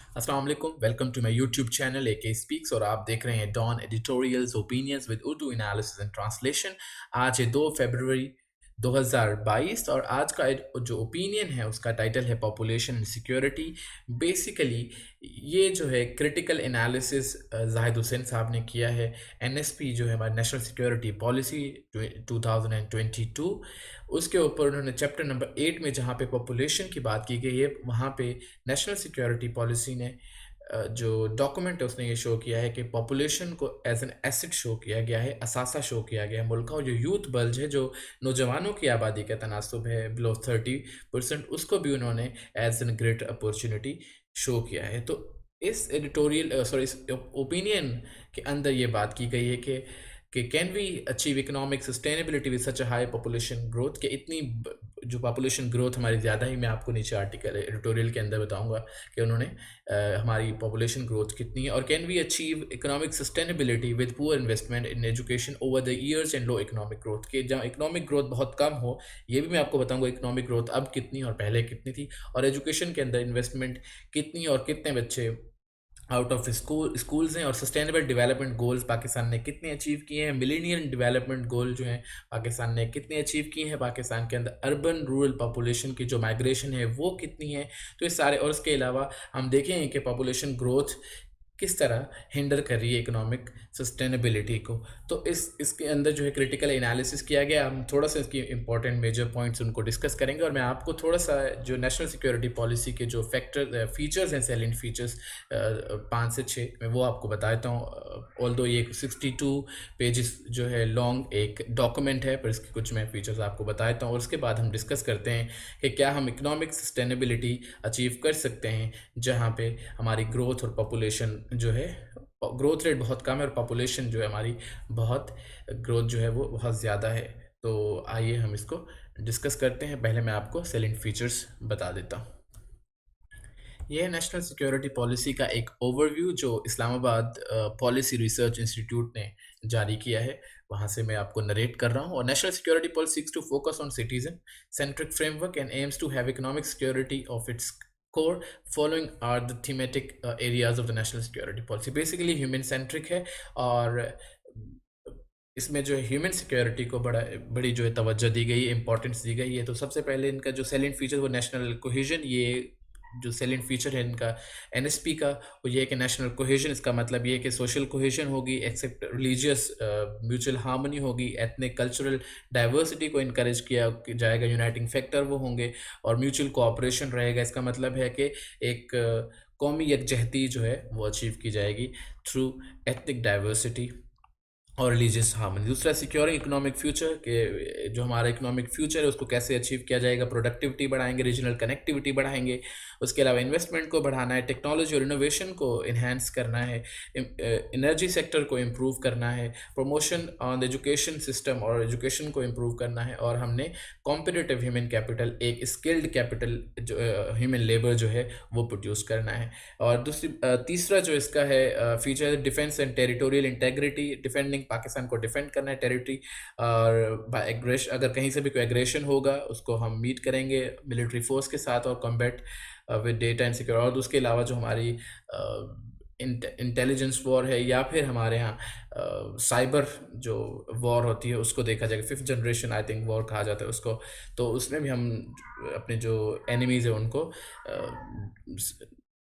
अस्सलाम वालेकुम, welcome to my YouTube channel AK speaks और आप देख रहे हैं Dawn editorials opinions with Urdu analysis and translation. आज है 2 फरवरी 2022 और आज का जो ओपिनियन है उसका टाइटल है पॉपुलेशन एंड सिक्योरिटी। बेसिकली ये जो है क्रिटिकल एनालिसिस जाहिद हुसैन साहब ने किया है। NSP जो है हमारी नेशनल सिक्योरिटी पॉलिसी 2022, उसके ऊपर उन्होंने चैप्टर नंबर 8 में जहाँ पे पॉपुलेशन की बात की गई है वहाँ पे नेशनल सिक्योरिटी पॉलिसी ने जो डॉक्यूमेंट है उसने ये शो किया है कि पॉपुलेशन को एज एन एसेट शो किया गया है, असासा शो किया गया है मुल्क का। और जो यूथ बल्ज है, जो नौजवानों की आबादी का तनासुब है बिलो 30%, उसको भी उन्होंने as an great opportunity show किया है। तो इस एडिटोरियल इस ओपिनियन के अंदर ये बात की गई है कि can we achieve economic sustainability with such a high population growth, कि इतनी जो पॉपुलेशन ग्रोथ हमारी ज़्यादा ही, मैं आपको नीचे आर्टिकल एडिटोरियल के अंदर बताऊंगा कि उन्होंने हमारी पॉपुलेशन ग्रोथ कितनी है, और can we achieve economic sustainability with poor investment in education over the years and low economic growth, के जहाँ इकोनॉमिक ग्रोथ बहुत कम हो। ये भी मैं आपको बताऊंगा इकोनॉमिक ग्रोथ अब कितनी और पहले कितनी थी, और एजुकेशन के अंदर इन्वेस्टमेंट कितनी और कितने बच्चे आउट ऑफ स्कूल्स हैं, और सस्टेनेबल डेवलपमेंट गोल्स पाकिस्तान ने कितने अचीव किए हैं, मिलेनियम डेवलपमेंट गोल जो हैं पाकिस्तान ने कितने अचीव किए हैं, पाकिस्तान के अंदर अर्बन रूरल पॉपुलेशन की जो माइग्रेशन है वो कितनी है। तो ये सारे, और इसके अलावा हम देखेंगे कि पॉपुलेशन ग्रोथ किस तरह हिंडर कर रही है इकोनॉमिक सस्टेनेबिलिटी को। तो इसके अंदर जो है क्रिटिकल एनालिसिस किया गया। हम थोड़ा सा इसकी इंपॉर्टेंट मेजर पॉइंट्स उनको डिस्कस करेंगे, और मैं आपको थोड़ा सा जो नेशनल सिक्योरिटी पॉलिसी के जो फीचर्स हैं, सेलिंग फीचर्स 5 से 6, मैं वो आपको बता देता हूँ। ऑल्दो ये 62 पेजेस जो है लॉन्ग एक डॉक्यूमेंट है, पर इसके कुछ मैं फीचर्स आपको बता देता हूँ, और उसके बाद हम डिस्कस करते हैं कि क्या हम इकोनॉमिक सस्टेनेबिलिटी अचीव कर सकते हैं जहाँ पे हमारी ग्रोथ और पॉपुलेशन जो है, ग्रोथ रेट बहुत कम है और पॉपुलेशन जो है हमारी बहुत, ग्रोथ जो है वो बहुत ज़्यादा है। तो आइए हम इसको डिस्कस करते हैं। पहले मैं आपको सेलिंग फीचर्स बता देता हूँ। यह है नेशनल सिक्योरिटी पॉलिसी का एक ओवरव्यू जो इस्लामाबाद पॉलिसी रिसर्च इंस्टीट्यूट ने जारी किया है, वहाँ से मैं आपको नरेट कर रहा हूँ। और national security policy seeks to focus on citizen centric framework and aims to have economic security of its core. Following are the thematic areas of the national security policy. Basically human centric है, और इसमें जो है human security को बड़ी जो है तवज्जो दी गई है, इंपॉर्टेंस दी गई है। तो सबसे पहले इनका जो सेलिंग फीचर वो नेशनल कोहेजन, ये जो सेलिंग फीचर है इनका NSP का, वो ये है कि नेशनल कोहेजन, इसका मतलब ये है कि सोशल कोहेजन होगी, एक्सेप्ट रिलीजियस म्यूचुअल हार्मनी होगी, एथनिक कल्चरल डाइवर्सिटी को इनकरेज किया जाएगा, यूनाइटिंग फैक्टर वो होंगे, और म्यूचुअल कोऑपरेशन रहेगा। इसका मतलब है कि एक कौमी यकजहती जो है वो अचीव की जाएगी थ्रू एथनिक डाइवर्सिटी और रिलीजियस हार्मनी। दूसरा, सिक्योरिंग इकोनॉमिक फ्यूचर, के जो हमारा इकोनॉमिक फ्यूचर है उसको कैसे अचीव किया जाएगा, प्रोडक्टिविटी बढ़ाएंगे, रीजनल कनेक्टिविटी बढ़ाएंगे, उसके अलावा इन्वेस्टमेंट को बढ़ाना है, टेक्नोलॉजी और इनोवेशन को इन्हेंस करना है, एनर्जी सेक्टर को इम्प्रूव करना है, promotion on the education system और एजुकेशन को इम्प्रूव करना है, और हमने कॉम्पिटिटिव ह्यूमन कैपिटल, एक स्किल्ड कैपिटल जो ह्यूमन लेबर जो है वो प्रोड्यूस करना है। और तीसरा जो इसका है फीचर है defence and territorial integrity, defending, Pakistan को डिफेंड करना है टेरिटरी, और बाय एग्रेशन, अगर कहीं से भी कोई एग्रेशन होगा उसको हम मीट करेंगे मिलिट्री फोर्स के साथ, और combat with data and secure. और उसके अलावा जो हमारी इंटेलिजेंस वॉर है, या फिर हमारे यहाँ साइबर जो वॉर होती है उसको देखा जाएगा, 5th generation I think war कहा जाता है उसको। तो उसमें भी हम अपने जो एनिमीज़ है उनको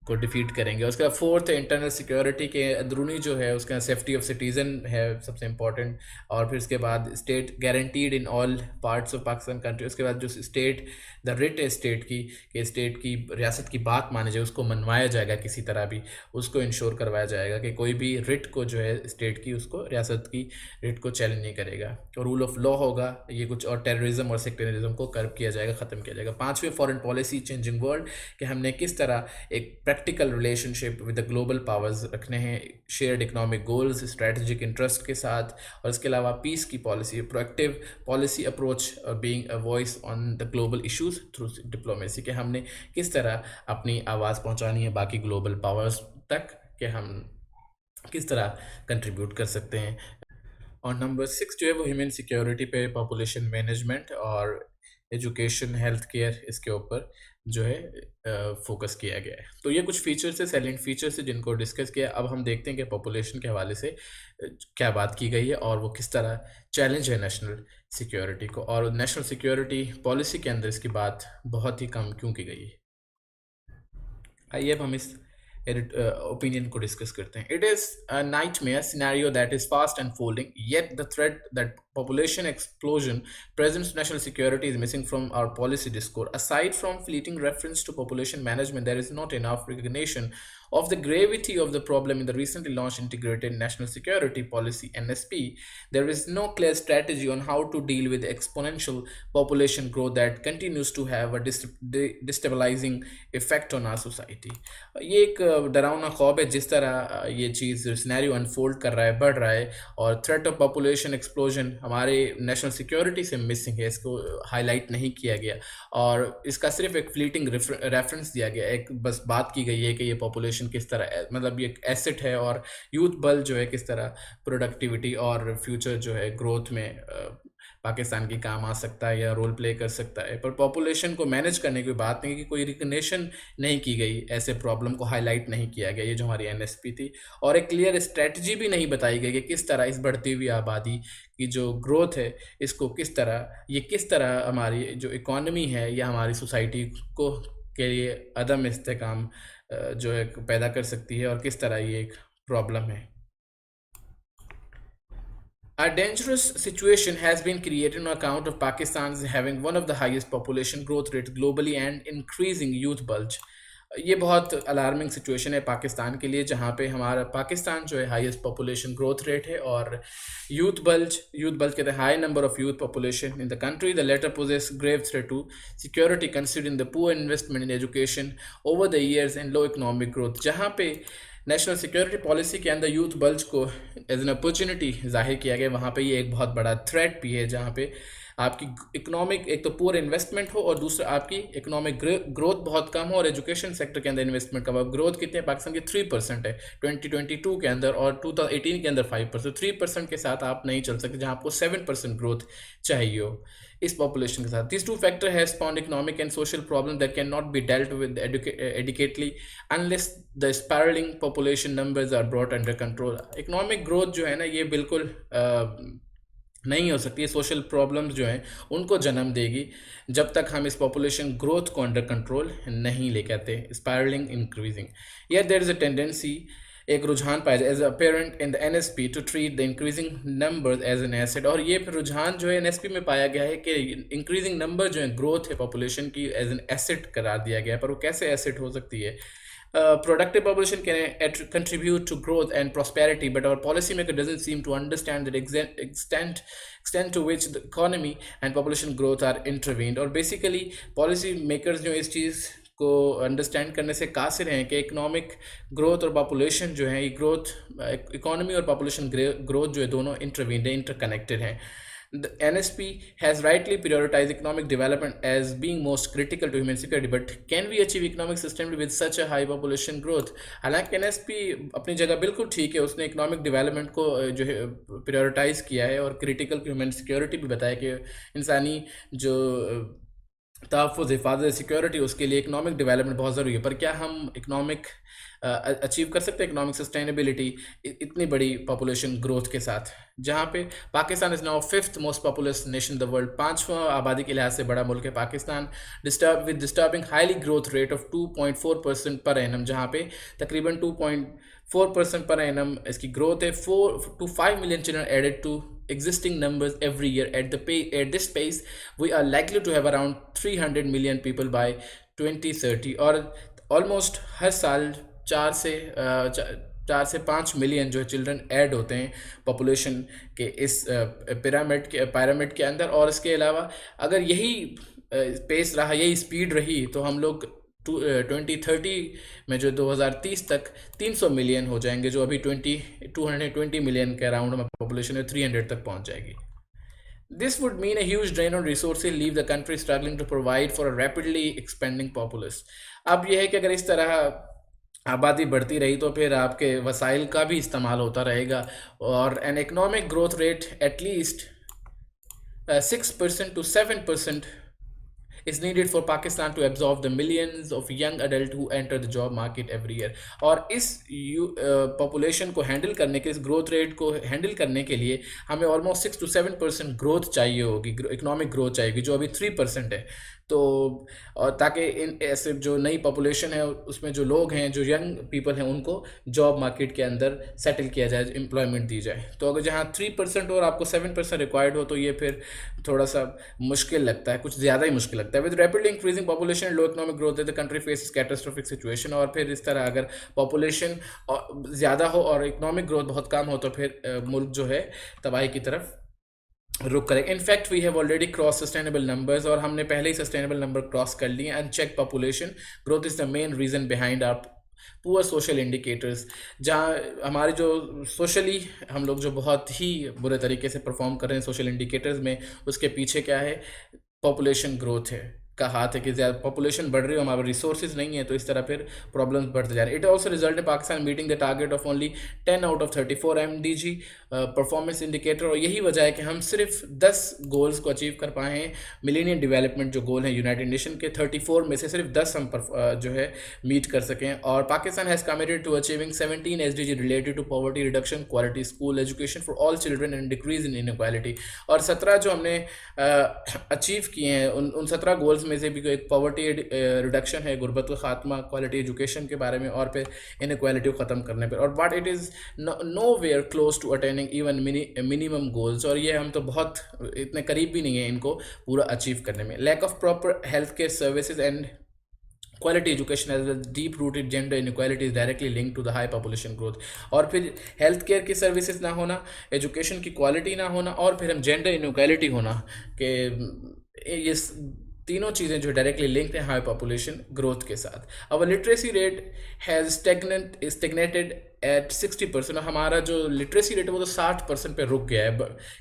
को डिफीट करेंगे। उसके बाद फोर्थ है इंटरनल सिक्योरिटी, के अंदरूनी जो है उसका सेफ्टी ऑफ सिटीज़न है सबसे इम्पोर्टेंट। और फिर उसके बाद state guaranteed in all parts of Pakistan country. उसके बाद जो स्टेट, द रिट है स्टेट की, कि स्टेट की रियासत की बात मानी जाए, उसको मनवाया जाएगा किसी तरह भी, उसको इंश्योर करवाया जाएगा कि कोई भी रिट को जो है स्टेट की, उसको रियासत की रिट को चैलेंज नहीं करेगा। और रूल ऑफ लॉ होगा ये कुछ, और टेररिज्म और सेक्टेरिज्म को कर्ब किया जाएगा, ख़त्म किया जाएगा। पाँचवें, फॉरेन पॉलिसी चेंजिंग वर्ल्ड, कि हमने किस तरह एक practical relationship with the global powers रखने हैं, shared economic goals, strategic interest के साथ। और इसके अलावा पीस की policy, proactive policy approach, being a voice on the global issues through diplomacy, कि हमने किस तरह अपनी आवाज़ पहुंचानी है बाकी ग्लोबल पावर्स तक, कि हम किस तरह कंट्रीब्यूट कर सकते हैं। और नंबर 6 जो है वो ह्यूमन सिक्योरिटी पे, पॉपुलेशन मैनेजमेंट और एजुकेशन, हेल्थ केयर, इसके ऊपर जो है फोकस किया गया है। तो ये कुछ फीचर्स है, सैलेंट फीचर्स है जिनको डिस्कस किया। अब हम देखते हैं कि पॉपुलेशन के हवाले से क्या बात की गई है और वो किस तरह चैलेंज है नेशनल सिक्योरिटी को, और नेशनल सिक्योरिटी पॉलिसी के अंदर इसकी बात बहुत ही कम क्यों की गई है। आइए अब हम इस ओपिनियन को डिस्कस करते हैं। It is a nightmare scenario that is fast unfolding, yet the threat that population explosion presents national security is missing from our policy discourse. Aside from fleeting reference to population management, there is not enough recognition of the gravity of the problem in the recently launched Integrated National Security Policy (NSP). There is no clear strategy on how to deal with the exponential population growth that continues to have a destabilizing effect on our society. ये एक डरावना ख्वाब है जिस तरह ये चीज़ scenario unfold कर रहा है, बढ़ रहा है, और थ्रेट ऑफ पॉपुलेशन एक्सप्लोजन हमारे नेशनल सिक्योरिटी से मिसिंग है, इसको हाईलाइट नहीं किया गया और इसका सिर्फ एक फ्लीटिंग रेफरेंस दिया गया, एक बस बात की गई है कि ये पॉपुलेशन किस तरह, मतलब ये एसेट है और यूथ बल जो है किस तरह प्रोडक्टिविटी और फ्यूचर जो है ग्रोथ में पाकिस्तान की काम आ सकता है या रोल प्ले कर सकता है। पर पॉपुलेशन को मैनेज करने की बात नहीं कि कोई रिकग्निशन नहीं की गई, ऐसे प्रॉब्लम को हाईलाइट नहीं किया गया, ये जो हमारी एनएसपी थी, और एक क्लियर स्ट्रेटजी भी नहीं बताई गई कि किस तरह इस बढ़ती हुई आबादी की जो ग्रोथ है इसको किस तरह हमारी जो इकॉनमी है या हमारी सोसाइटी को के लिए अदम इस्तेकाम जो है पैदा कर सकती है और किस तरह ये एक प्रॉब्लम है। A dangerous situation has been created on account of Pakistan's having one of the highest population growth rates globally and increasing youth bulge. ये बहुत अलार्मिंग सिचुएशन है पाकिस्तान के लिए, जहाँ पे हमारा पाकिस्तान जो है हाईएस्ट पॉपुलेशन ग्रोथ रेट है और यूथ बल्ज कहते हैं high number of youth population in the country. The latter poses grave threat to security considering the poor investment in education over the years and low economic growth. जहाँ पे national security policy के अंदर youth bulge को as an opportunity जाहिर किया गया, वहाँ पे ये एक बहुत बड़ा थ्रेट भी है, जहाँ पे आपकी इकोनॉमिक एक तो पूरा इन्वेस्टमेंट हो और दूसरा आपकी इकोनॉमिक ग्रोथ बहुत कम हो, और एजुकेशन सेक्टर के अंदर इन्वेस्टमेंट कम हो। ग्रोथ कितने पाकिस्तान की 3% है 2022 के अंदर, और 2018 के अंदर 5%। 3% के साथ आप नहीं चल सकते, जहाँ आपको 7% ग्रोथ चाहिए हो इस पॉपुलेशन के साथ। This two factor has spawned economic and social problem that can not be dealt with adequately unless the spiraling population numbers are brought under control. Economic growth जो है ना, ये बिल्कुल नहीं हो सकती है, सोशल प्रॉब्लम्स जो हैं उनको जन्म देगी जब तक हम इस पॉपुलेशन ग्रोथ को अंडर कंट्रोल नहीं लेके आते। Spiraling increasing, yet there is a tendency, एक रुझान पाया जाए as apparent in the NSP to treat the increasing numbers as an asset. और ये रुझान जो है एनएसपी में पाया गया है कि इंक्रीजिंग नंबर जो है ग्रोथ है पॉपुलेशन की एज एन एसेट करार दिया गया है। पर वो कैसे एसेट हो सकती है? Productive population can contribute to growth and prosperity, but our policymaker doesn't seem to understand the extent to which the economy and population growth are intervened. और basically policy makers जो इस चीज़ को अंडरस्टैंड करने से कासिर हैं कि इकोनॉमिक ग्रोथ और population जो है, ये ग्रोथ इकोनॉमी और पॉपुलेशन ग्रोथ जो है दोनों इंटरवीन्ड है, इंटरकनेक्टेड हैं। The NSP has rightly prioritized economic development as being most critical to human security, but can we achieve economic sustainability with such a high population growth? हालांकि NSP अपनी जगह बिल्कुल ठीक है, उसने इकोनॉमिक डेवलपमेंट को जो है प्रायोरिटाइज किया है और क्रिटिकल ह्यूमन सिक्योरिटी भी बताया कि इंसानी जो तहफ़्फ़ुज़, हिफाज़त, सिक्योरिटी, उसके लिए इकोनॉमिक डेवलपमेंट बहुत ज़रूरी है। पर क्या हम इकोनॉमिक अचीव कर सकते हैं इकोनॉमिक सस्टेनेबिलिटी इतनी बड़ी पॉपुलेशन ग्रोथ के साथ, जहाँ पे Pakistan is now 5th most populous nation the world, 5वां आबादी के लिहाज से बड़ा मुल्क है Pakistan, disturbing highly growth rate of 2.4% per annum, जहाँ पे तकरीबन 2.4% पर एनम इसकी ग्रोथ है। 4 to 5 million children added to existing numbers every year. At this pace, we are likely to have around 300 million people by 2030, और almost हर साल 4 से 5 million जो children add होते हैं पॉपुलेशन के इस पिरामिड के अंदर। और इसके अलावा अगर यही पेस रहा, यही स्पीड रही, तो हम लोग 2030 में जो 2030 तक 300 मिलियन हो जाएंगे, जो अभी 220 मिलियन के अराउंड में पॉपुलेशन है, 300 तक पहुंच जाएगी। This would mean a huge drain on resources, leave the country struggling to provide for a rapidly expanding populace. अब यह है कि अगर इस तरह आबादी बढ़ती रही तो फिर आपके वसाइल का भी इस्तेमाल होता रहेगा, और an economic growth rate at least 6% to 7% is needed for Pakistan to absorb the millions of young adults who enter the job market every year. और इस पॉपुलेशन को हैंडल करने के, इस ग्रोथ रेट को हैंडल करने के लिए हमें ऑलमोस्ट 6 to 7% ग्रोथ चाहिए होगी, इकोनॉमिक ग्रोथ चाहिए, जो अभी 3% है। तो और ताकि इन ऐसे जो नई पॉपुलेशन है उसमें जो लोग हैं, जो यंग पीपल हैं, उनको जॉब मार्केट के अंदर सेटल किया जाए, एम्प्लॉयमेंट दी जाए। तो अगर जहाँ 3% और आपको 7% रिक्वायर्ड हो तो ये फिर थोड़ा सा मुश्किल लगता है, कुछ ज़्यादा ही मुश्किल लगता है। With rapidly increasing population and low economic growth the country faces catastrophic situation. और फिर इस तरह अगर पॉपुलेशन ज़्यादा हो और इकोनॉमिक ग्रोथ बहुत कम हो तो फिर मुल्क जो है तबाही की तरफ रुक करें। In fact we have already cross sustainable numbers, और हमने पहले ही सस्टेनेबल नंबर क्रॉस कर लिए। Unchecked population growth is the main reason behind our poor social indicators. जहाँ हमारे जो सोशली हम लोग जो बहुत ही बुरे तरीके से परफॉर्म कर रहे हैं सोशल इंडिकेटर्स में, उसके पीछे क्या है? पॉपुलेशन ग्रोथ है का हाथ है कि ज़्यादा पॉपुलेशन बढ़ रही है, हमारे रिसोर्सेज नहीं है, तो इस तरह फिर प्रॉब्लम्स बढ़ते जा रहे हैं। It also result in Pakistan meeting the target of only 10 out of 34 MDG performance indicator. और यही वजह है कि हम सिर्फ 10 गोल्स को अचीव कर पाए हैं। मिलेनियम डेवलपमेंट जो गोल है यूनाइटेड नेशन के, 34 में से सिर्फ 10 हम जो है मीट कर सकें। और Pakistan has committed to achieving 17 SDG related to poverty reduction, quality school education for all children and decrease in inequality. और 17 जो हमने अचीव किए हैं, उन 17 गोल्स में से भी एक पॉवर्टी रिडक्शन है, गुर्बत का खात्मा, क्वालिटी एजुकेशन के बारे में, और फिर इनक्वालिटी को ख़त्म करने पर। और but it is nowhere close to attaining even minimum goals. और ये हम तो बहुत इतने करीब भी नहीं है इनको पूरा अचीव करने में। Lack of proper health care services and quality education as well deep rooted gender inequality is directly link to the high population growth. और फिर हेल्थ केयर की सर्विसेज ना होना, एजुकेशन की क्वालिटी ना होना, और फिर हम जेंडर इनक्वालिटी होना, कि ये तीनों चीज़ें जो डायरेक्टली लिंक्ड हैं हाई पॉपुलेशन ग्रोथ के साथ। Our literacy rate has stagnated at 60%। हमारा जो लिटरेसी रेट है वो तो 60% पे रुक गया है,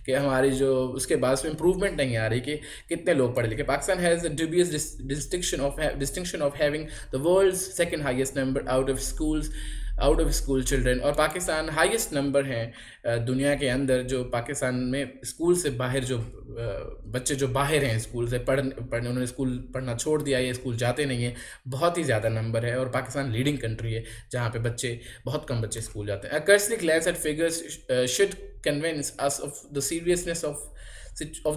कि हमारी जो उसके बाद में इम्प्रूवमेंट नहीं आ रही कि कितने लोग पढ़े लिखे। Pakistan has dubious distinction of having the world's second highest number out of school children. और पाकिस्तान हाईएस्ट नंबर हैं दुनिया के अंदर जो पाकिस्तान में स्कूल से बाहर जो बच्चे जो बाहर हैं स्कूल से पढ़ने उन्होंने स्कूल पढ़ना छोड़ दिया है, स्कूल जाते नहीं हैं, बहुत ही ज़्यादा नंबर है। और पाकिस्तान लीडिंग कंट्री है जहाँ पे बहुत कम बच्चे स्कूल जाते हैं। A cursory glance at figures should convince us of the seriousness of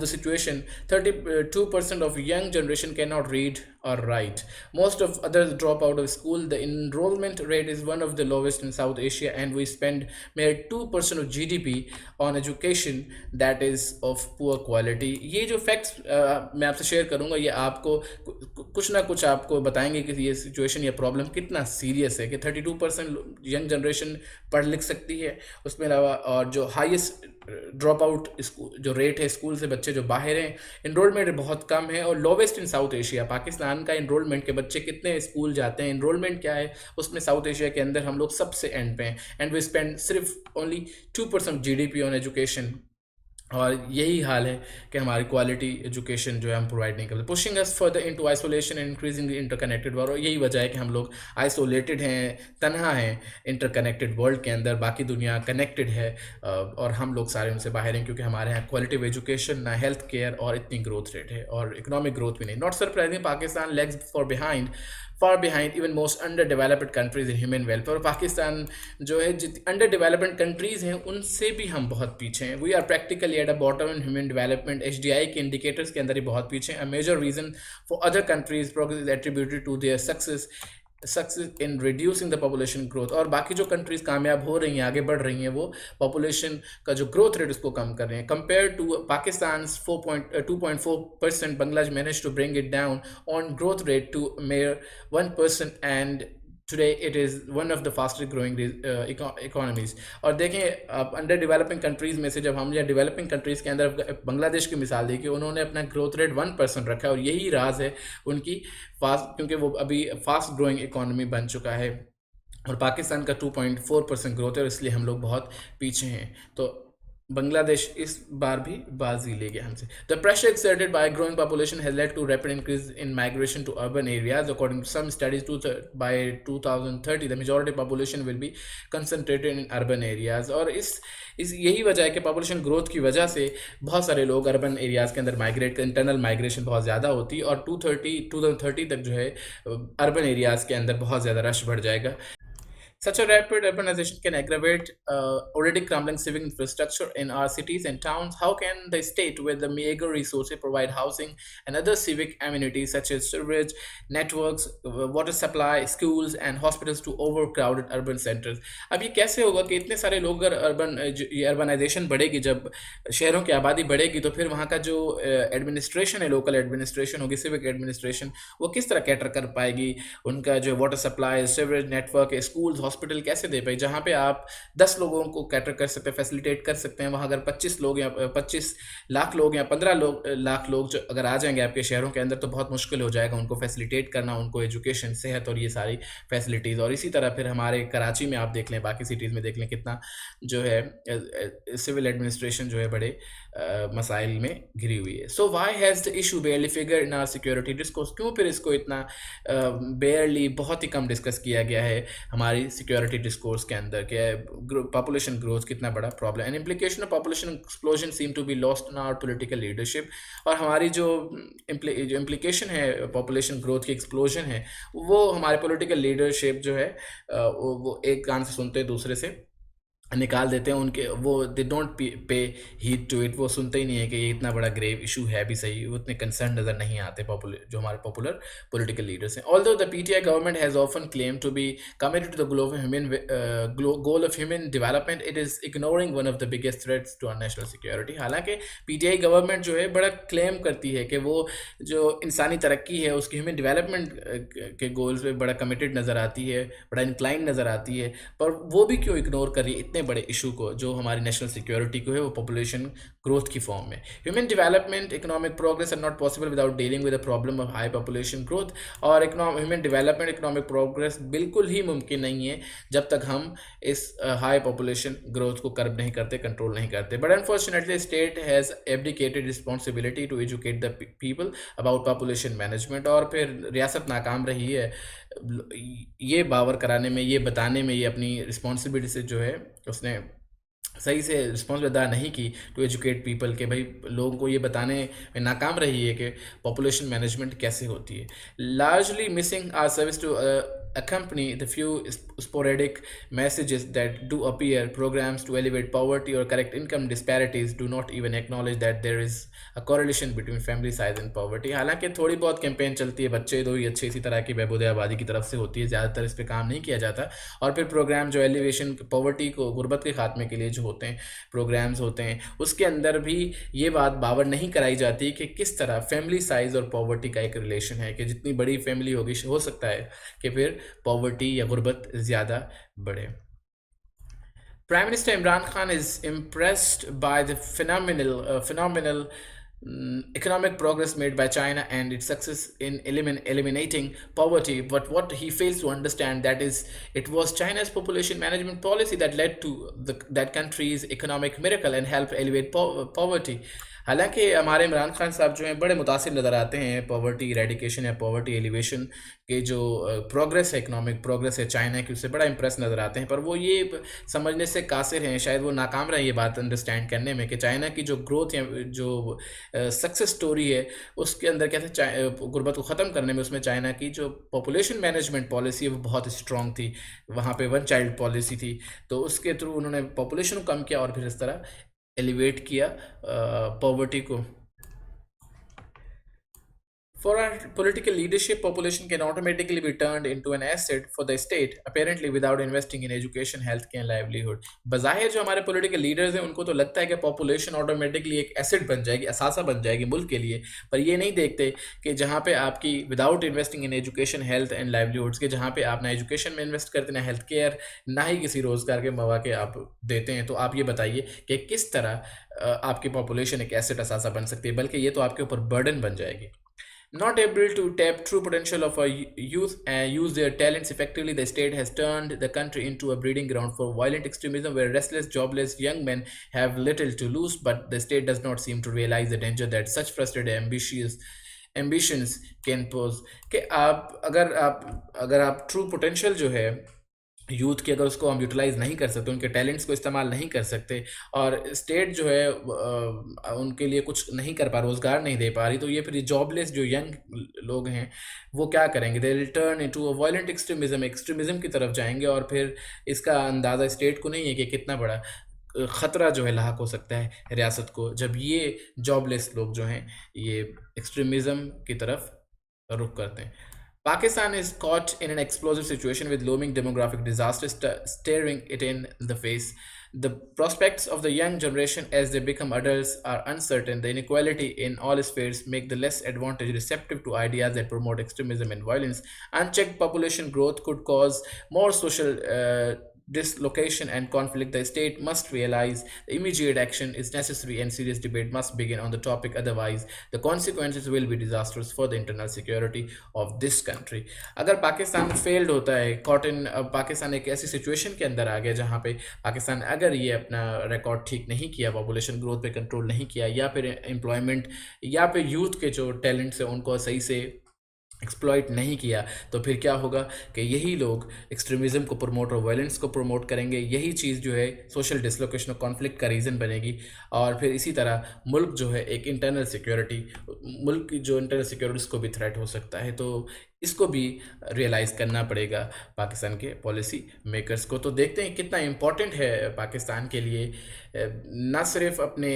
the situation. 32% of young generation cannot read or write. Most of others drop out of school. The enrollment rate is one of the lowest in South Asia, and we spend mere 2% of GDP on education that is of poor quality. ये जो facts मैं आपसे share करूँगा, ये आपको कुछ ना कुछ आपको बताएंगे कि ये सिचुएशन, ये प्रॉब्लम कितना सीरियस है, कि 32% यंग जनरेशन पढ़ लिख सकती है उसमें अलावा, और जो हाईएस्ट ड्रॉप आउट जो रेट है स्कूल से बच्चे जो बाहर हैं, इनरोलमेंट बहुत कम है, और लोवेस्ट इन साउथ एशिया। पाकिस्तान का इनरोलमेंट के बच्चे कितने स्कूल जाते हैं, इनरोलमेंट क्या है, उसमें साउथ एशिया के अंदर हम लोग सबसे एंड पे हैं। एंड वी स्पेंड सिर्फ ओनली 2% GDP ऑन एजुकेशन। और यही हाल है कि हमारी क्वालिटी एजुकेशन जो है हम प्रोवाइड नहीं करते, pushing us further into isolation and increasing interconnected world. और यही वजह है कि हम लोग आइसोलेटेड हैं, तन्हा हैं इंटरकनेक्टेड वर्ल्ड के अंदर। बाकी दुनिया कनेक्टेड है और हम लोग सारे उनसे बाहर हैं, क्योंकि हमारे यहाँ क्वालिटी एजुकेशन ना, हेल्थ केयर, और इतनी ग्रोथ रेट है, और इकोनॉमिक ग्रोथ भी नहीं। Not surprising Pakistan legs far behind even most underdeveloped countries in human welfare। और पाकिस्तान जो है अंडर डेवलपमेंट कंट्रीज़ हैं उनसे भी हम बहुत पीछे हैं। We are practically at a bottom in human development. HDI के इंडिकेटर्स के अंदर ही बहुत पीछे हैं। A major reason for other countries progress is attributed to their success in reducing the population growth. और बाकी जो कंट्रीज़ कामयाब हो रही हैं, आगे बढ़ रही हैं, वो पॉपुलेशन का जो ग्रोथ रेट उसको कम कर रहे हैं। Compare to Pakistan 2.4%, Bangladesh manage to bring it down on growth rate to mere 1%, and today it is one of the fastest growing economies. और देखें आप अंडर डेवलपिंग कंट्रीज़ में से जब हम या डेवलपिंग कंट्रीज़ के अंदर बांग्लादेश की मिसाल देखिए, उन्होंने अपना ग्रोथ रेट 1% रखा है, और यही राज है उनकी क्योंकि वो अभी फास्ट ग्रोइंग इकोनॉमी बन चुका है। और पाकिस्तान का 2.4% ग्रोथ है, और इसलिए हम लोग बहुत पीछे हैं। तो बांग्लादेश इस बार भी बाजी ले गया हमसे. The pressure exerted by a growing population has led to rapid increase in migration to urban areas. According to some studies, by 2030, the majority population will be concentrated in urban areas. और इस यही वजह है कि population growth की वजह से बहुत सारे लोग अर्बन एरियाज़ के अंदर माइग्रेट, इंटरनल माइग्रेशन बहुत ज़्यादा होती है, और 2030 तक जो है अर्बन एरियाज़ के अंदर बहुत ज़्यादा रश बढ़ जाएगा. Such a rapid urbanization can aggravate already crumbling civic infrastructure in our cities and towns. How can the state, with the meager resources, provide housing and other civic amenities such as sewage networks, water supply, schools, and hospitals to overcrowded urban centers? अब ये कैसे होगा कि इतने सारे लोग अगर ये अर्बनाइजेशन बढ़ेगी, जब शहरों की आबादी बढ़ेगी, तो फिर वहाँ का जो एडमिनिस्ट्रेशन है, लोकल एडमिनिस्ट्रेशन होगी, सिविक एडमिनिस्ट्रेशन, वो किस तरह कैटर कर पाएगी? उनका जो water supply, sewerage network, schools, hospital कैसे दे पाए? जहाँ पे आप 10 लोगों को कैटर कर सकते हैं, फैसिलिटेट कर सकते हैं, वहाँ अगर 25 लोग या 25 लाख लोग या 15 लाख लोग जो अगर आ जाएंगे आपके शहरों के अंदर, तो बहुत मुश्किल हो जाएगा उनको फैसिलिटेट करना, उनको एजुकेशन, सेहत और ये सारी फैसिलिटीज़. और इसी तरह फिर हमारे कराची में आप देख लें, बाकी सिटीज़ में देख लें, कितना जो है सिविल एडमिनिस्ट्रेशन जो है बड़े मसाइल में घिरी हुई है. So why has the issue barely figure in our security discourse? क्यों फिर इसको इतना बेयरली, बहुत ही कम डिस्कस किया गया है हमारी सिक्योरिटी डिस्कोर्स के अंदर कि पॉपुलेशन ग्रोथ कितना बड़ा problem and implication of population explosion seem to be lost in our political leadership. और हमारी जो इम्प्लीकेशन है पॉपुलेशन ग्रोथ की, एक्सप्लोजन है, वो हमारे पॉलिटिकल लीडरशिप जो है वो एक कान से सुनते हैं, दूसरे से निकाल देते हैं. उनके वो they don't pay heed to it. वो सुनते ही नहीं है कि ये इतना बड़ा ग्रेव इशू है भी सही. वो उतने कंसर्न नज़र नहीं आते जो हमारे पॉपुलर पॉलिटिकल लीडर्स हैं. Although the PTI government has often claim to be committed to the goal of human development, it is ignoring one of the biggest threats to our national security. हालांकि PTI government जो है बड़ा claim करती है कि वो जो इंसानी तरक्की है, उसकी ह्यूमन डेवलपमेंट के गोल्स पे बड़ा कमिटेड नज़र आती है, बड़ा इंक्लाइन नज़र आती है, पर वो भी क्यों इग्नोर कर रही है बड़े इशू को जो हमारी नेशनल सिक्योरिटी को है, वो पॉपुलेशन ग्रोथ की फॉर्म में? Human development, economic progress are not possible without dealing with the problem of high population growth. और ह्यूमन डेवलपमेंट, इकोनॉमिक प्रोग्रेस बिल्कुल ही मुमकिन नहीं है जब तक हम इस हाई पॉपुलेशन ग्रोथ को कर्ब नहीं करते, कंट्रोल नहीं करते. But unfortunately state has abdicated responsibility to educate the people about population management. और फिर रियासत नाकाम रही है ये बावर कराने में, ये बताने में, ये अपनी रिस्पॉन्सिबिलिटी से जो है उसने सही से रिस्पॉन्सिबिलिटी अदा नहीं की टू एजुकेट पीपल के भाई, लोगों को ये बताने में नाकाम रही है कि पॉपुलेशन मैनेजमेंट कैसे होती है. Largely missing are service to accompany the few sporadic messages that do appear, programs to elevate poverty or correct income disparities do not even acknowledge that there is a correlation between family size and poverty. हालांकि थोड़ी बहुत campaign चलती है, बच्चे दो ही अच्छे, इसी तरह की बहबूद आबादी की तरफ से होती है, ज़्यादातर इस पर काम नहीं किया जाता. और फिर प्रोग्राम जो एलिवेशन पॉवर्टी को, गुर्बत के खात्मे के लिए जो होते हैं प्रोग्राम्स होते हैं, उसके अंदर भी ये बात बावर नहीं कराई जाती कि किस तरह फैमिली साइज़ और पॉवर्टी का एक रिलेशन है, कि जितनी बड़ी फैमिली होगी हो सकता है कि फिर पॉवर्टी या गुर्बत ज़्यादा बढ़े. Prime Minister Imran Khan is impressed by the phenomenal economic progress made by China and its success in eliminating poverty. But what he fails to understand that is it was China's population management policy that led to that country's economic miracle and helped elevate poverty. हालांकि हमारे इमरान खान साहब जो हैं बड़े मुतासिर नज़र आते हैं पॉवर्टी इरेडिकेशन या पॉवर्टी एलिवेशन के जो प्रोग्रेस है, इकोनॉमिक प्रोग्रेस है चाइना की, उससे बड़ा इंप्रेस नज़र आते हैं. पर वो ये समझने से कासिर हैं, शायद वो नाकाम रहे ये बात अंडरस्टैंड करने में कि चाइना की जो ग्रोथ या जो सक्सेस स्टोरी है उसके अंदर क्या था, गुर्बत को ख़त्म करने में उसमें चाइना की जो पॉपुलेशन मैनेजमेंट पॉलिसी है वो बहुत स्ट्रॉन्ग थी. वहाँ पे वन चाइल्ड पॉलिसी थी, तो उसके थ्रू उन्होंने पॉपुलेशन को कम किया और फिर इस तरह एलिवेट किया पॉवर्टी को. For our political leadership, population can automatically be turned into an asset for the state, apparently without investing in education, healthcare and livelihood. बज़ाहिर जो हमारे political leaders हैं उनको तो लगता है कि population automatically एक asset बन जाएगी, असासा बन जाएगी मुल्क के लिए, पर ये नहीं देखते कि जहाँ पे आपकी without investing in education, health and livelihoods के जहाँ पे आप ना education में invest करते ना health care, ना ही किसी रोज़गार के मौके आप देते हैं, तो आप ये बताइए कि किस तरह आपकी population एक asset असासा बन सकती है, बल्कि ये तो आपके ऊपर burden बन जाएगी. Not able to tap true potential of our youth and use their talents effectively, the state has turned the country into a breeding ground for violent extremism where restless, jobless young men have little to lose, but the state does not seem to realize the danger that such frustrated, ambitious ambitions can pose. कि आप true potential जो है youth की, अगर उसको हम utilise नहीं कर सकते, उनके टैलेंट्स को इस्तेमाल नहीं कर सकते, और स्टेट जो है उनके लिए कुछ नहीं कर पा, रोज़गार नहीं दे पा रही, तो ये फिर जॉबलेस जो यंग लोग हैं वो क्या करेंगे? They will turn into a violent extremism की तरफ जाएंगे, और फिर इसका अंदाज़ा स्टेट को नहीं है कि कितना बड़ा ख़तरा जो है लाक हो सकता है रियासत को, जब ये जॉबलेस लोग जो हैं ये एक्सट्रीमिज़म की तरफ रुख करते हैं. Pakistan is caught in an explosive situation with looming demographic disaster staring it in the face. The prospects of the young generation as they become adults are uncertain. The inequality in all spheres make the less advantaged receptive to ideas that promote extremism and violence. Unchecked population growth could cause more social dislocation and conflict. The state must realize the immediate action is necessary and serious debate must begin on the topic. Otherwise, the consequences will be disastrous for the internal security of this country. अगर Pakistan failed होता है, cotton Pakistan एक ऐसी situation के अंदर आ गया जहाँ पे पाकिस्तान अगर ये अपना रिकॉर्ड ठीक नहीं किया, पॉपुलेशन ग्रोथ पे कंट्रोल नहीं किया, या फिर एम्प्लॉयमेंट या फिर यूथ के जो टैलेंट्स हैं उनको सही से एक्सप्लॉइट नहीं किया, तो फिर क्या होगा कि यही लोग एक्सट्रीमिज़म को प्रमोट और वायलेंस को प्रमोट करेंगे. यही चीज़ जो है सोशल डिसलोकेशन और कॉन्फ्लिक्ट का रीज़न बनेगी, और फिर इसी तरह मुल्क जो है एक मुल्क की जो इंटरनल सिक्योरिटी को भी थ्रेट हो सकता है. तो इसको भी रियलाइज़ करना पड़ेगा पाकिस्तान के पॉलिसी मेकर्स को. तो देखते हैं कितना इम्पोर्टेंट है पाकिस्तान के लिए ना सिर्फ अपने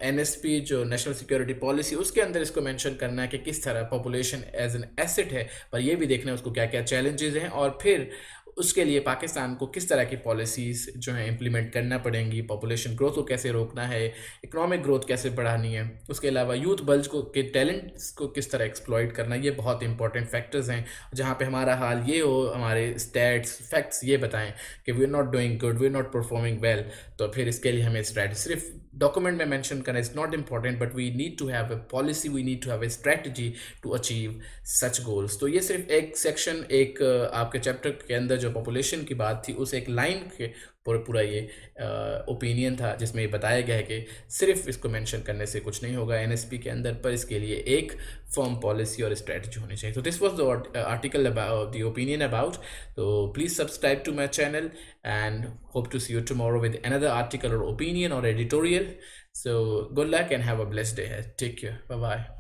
एनएसपी जो नेशनल सिक्योरिटी पॉलिसी उसके अंदर इसको मेंशन करना है कि किस तरह पॉपुलेशन एज एन एसेट है, पर ये भी देखना है उसको क्या क्या चैलेंजेस हैं, और फिर उसके लिए पाकिस्तान को किस तरह की पॉलिसीज़ जो हैं इम्प्लीमेंट करना पड़ेंगी, पॉपुलेशन ग्रोथ को कैसे रोकना है, इकोनॉमिक ग्रोथ कैसे बढ़ानी है, उसके अलावा यूथ बल्ज को के टैलेंट्स को किस तरह एक्सप्लॉइट करना. ये बहुत इंपॉर्टेंट फैक्टर्स हैं. जहाँ पे हमारा हाल ये हो, हमारे स्टैट्स फैक्ट्स ये बताएं कि we are not doing good, we are not performing well, तो फिर इसके लिए हमें स्ट्रैटेजी सिर्फ डॉक्यूमेंट में मेंशन करना is not important, but we need to have a policy, we need to have a strategy to achieve such goals. तो ये सिर्फ एक सेक्शन, एक आपके चैप्टर के अंदर जो पॉपुलेशन की बात थी उस एक लाइन के पूरा ये ओपिनियन था जिसमें ये बताया गया है कि सिर्फ इसको मेंशन करने से कुछ नहीं होगा एनएसपी के अंदर, पर इसके लिए एक फर्म पॉलिसी और स्ट्रेटजी होनी चाहिए. तो this was the article about the opinion about. तो please subscribe to my channel and hope to see you tomorrow with another article or opinion or editorial. So good luck and have a blessed day. Take care. Bye bye.